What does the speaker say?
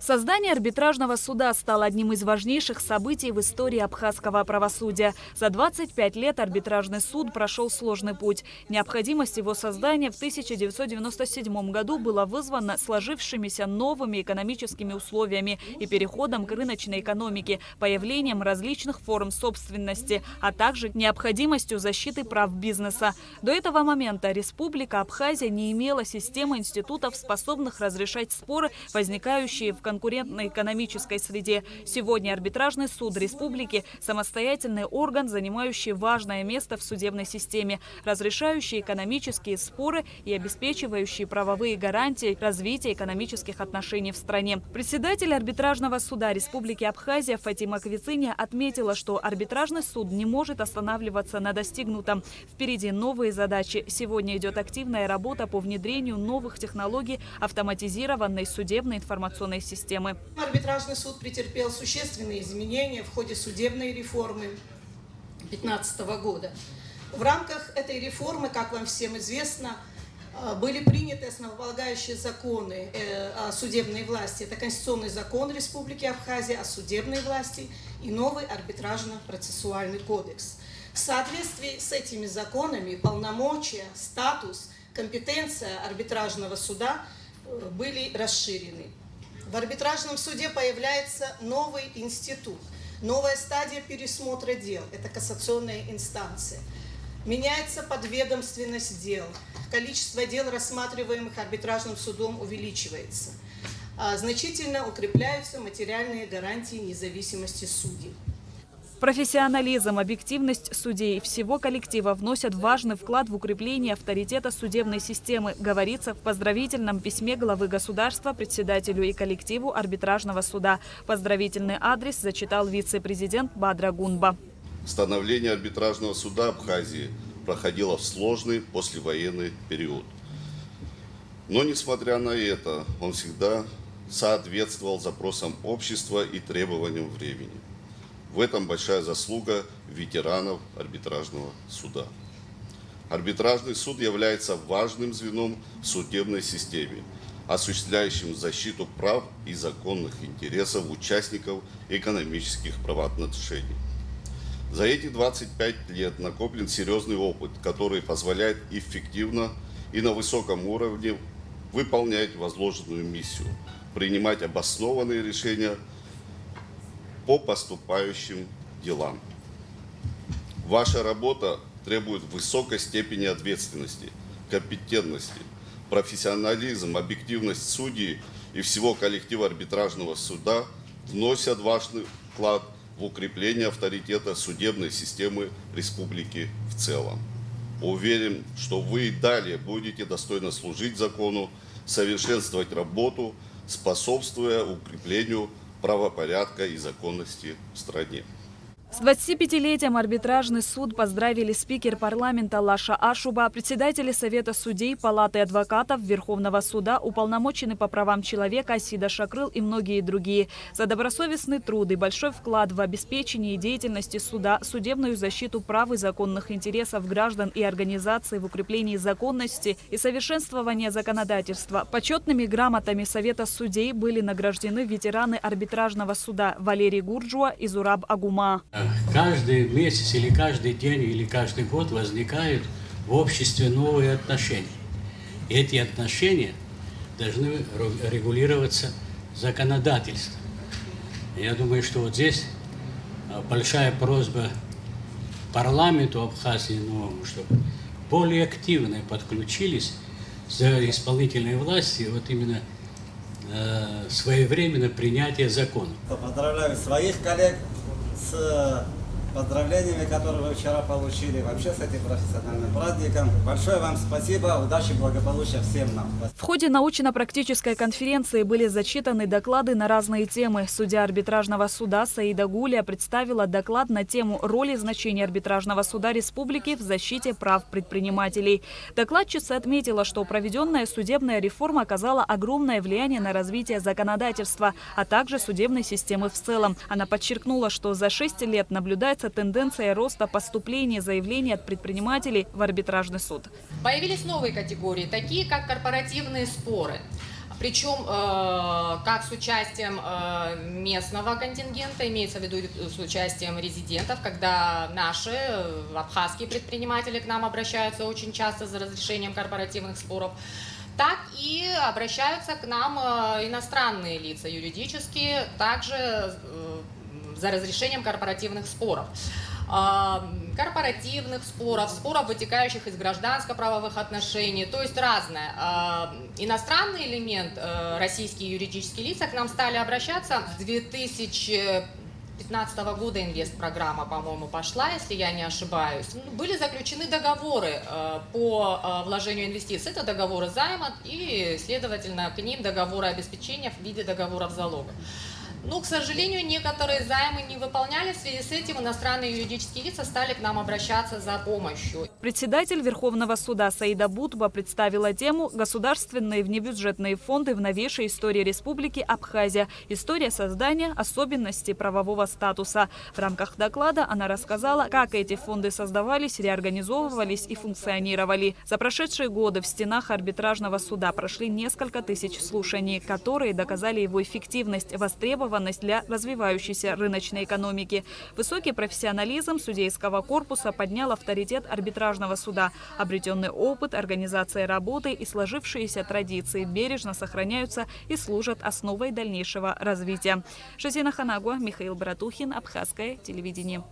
Создание арбитражного суда стало одним из важнейших событий в истории абхазского правосудия. За 25 лет арбитражный суд прошел сложный путь. Необходимость его создания в 1997 году была вызвана сложившимися новыми экономическими условиями и переходом к рыночной экономике, появлением различных форм собственности, а также необходимостью защиты прав бизнеса. До этого момента Республика Абхазия не имела системы институтов, способных разрешать споры, возникающие в конкурентной экономической среде. Сегодня арбитражный суд республики – самостоятельный орган, занимающий важное место в судебной системе, разрешающий экономические споры и обеспечивающий правовые гарантии развития экономических отношений в стране. Председатель арбитражного суда Республики Абхазия Фатима Квициня отметила, что арбитражный суд не может останавливаться на достигнутом. Впереди новые задачи. Сегодня идет активная работа по внедрению новых технологий автоматизированной судебной информационной системы. Арбитражный суд претерпел существенные изменения в ходе судебной реформы 2015 года. В рамках этой реформы, как вам всем известно, были приняты основополагающие законы о судебной власти. Это Конституционный закон Республики Абхазия о судебной власти и новый арбитражно-процессуальный кодекс. В соответствии с этими законами полномочия, статус, компетенция арбитражного суда были расширены. В арбитражном суде появляется новый институт, новая стадия пересмотра дел – это кассационная инстанция. Меняется подведомственность дел, количество дел, рассматриваемых арбитражным судом, увеличивается. Значительно укрепляются материальные гарантии независимости судей. Профессионализм, объективность судей всего коллектива вносят важный вклад в укрепление авторитета судебной системы, говорится в поздравительном письме главы государства председателю и коллективу арбитражного суда. Поздравительный адрес зачитал вице-президент Бадра Гунба. Становление арбитражного суда Абхазии проходило в сложный послевоенный период. Но, несмотря на это, он всегда соответствовал запросам общества и требованиям времени. В этом большая заслуга ветеранов арбитражного суда. Арбитражный суд является важным звеном в судебной системе, осуществляющим защиту прав и законных интересов участников экономических правоотношений. За эти 25 лет накоплен серьезный опыт, который позволяет эффективно и на высоком уровне выполнять возложенную миссию, принимать обоснованные решения по поступающим делам. Ваша работа требует высокой степени ответственности, компетентности, профессионализм, объективность судей и всего коллектива арбитражного суда вносят важный вклад в укрепление авторитета судебной системы республики в целом. Уверен, что вы и далее будете достойно служить закону, совершенствовать работу, способствуя укреплению правопорядка и законности в стране. С 25-летием арбитражный суд поздравили спикер парламента Лаша Ашуба, председатели Совета судей, Палаты адвокатов, Верховного суда, уполномоченный по правам человека Асида Шакрыл и многие другие. За добросовестный труд и большой вклад в обеспечение деятельности суда, судебную защиту прав и законных интересов граждан и организаций в укреплении законности и совершенствования законодательства. Почетными грамотами Совета судей были награждены ветераны арбитражного суда Валерий Гурджуа и Зураб Агума. Каждый месяц или каждый день или каждый год возникают в обществе новые отношения. И эти отношения должны регулироваться законодательством. Я думаю, что вот здесь большая просьба парламенту Абхазии новому, чтобы более активно подключились за исполнительной власти вот именно своевременно принятие закона. Поздравляю своих коллег с поздравлениями, которые вы вчера получили, вообще с этим профессиональным праздником. Большое вам спасибо, удачи, благополучия всем нам. В ходе научно-практической конференции были зачитаны доклады на разные темы. Судья арбитражного суда Саида Гуля представила доклад на тему роли и значения арбитражного суда республики в защите прав предпринимателей. Докладчица отметила, что проведенная судебная реформа оказала огромное влияние на развитие законодательства, а также судебной системы в целом. Она подчеркнула, что за 6 лет наблюдается тенденция роста поступлений заявлений от предпринимателей в арбитражный суд. Появились новые категории, такие как корпоративные споры. Причем как с участием местного контингента, имеется в виду с участием резидентов, когда наши абхазские предприниматели к нам обращаются очень часто за разрешением корпоративных споров, так и обращаются к нам иностранные лица юридические, также за разрешением корпоративных споров. Корпоративных споров, споров, вытекающих из гражданско-правовых отношений, то есть разное. Иностранный элемент, российские юридические лица к нам стали обращаться с 2015 года, инвест-программа, по-моему, пошла, если я не ошибаюсь. Были заключены договоры по вложению инвестиций, это договоры займа и, следовательно, к ним договоры обеспечения в виде договоров залога. Но, к сожалению, некоторые займы не выполняли. В связи с этим иностранные юридические лица стали к нам обращаться за помощью. Председатель Верховного суда Саида Бутова представила тему «Государственные внебюджетные фонды в новейшей истории Республики Абхазия. История создания, особенности правового статуса». В рамках доклада она рассказала, как эти фонды создавались, реорганизовывались и функционировали. За прошедшие годы в стенах арбитражного суда прошли несколько тысяч слушаний, которые доказали его эффективность, востребованность для развивающейся рыночной экономики. Высокий профессионализм судейского корпуса поднял авторитет арбитражного суда. Обретенный опыт, организация работы и сложившиеся традиции бережно сохраняются и служат основой дальнейшего развития. Жазина Ханагуа, Михаил Братухин, Абхазское телевидение.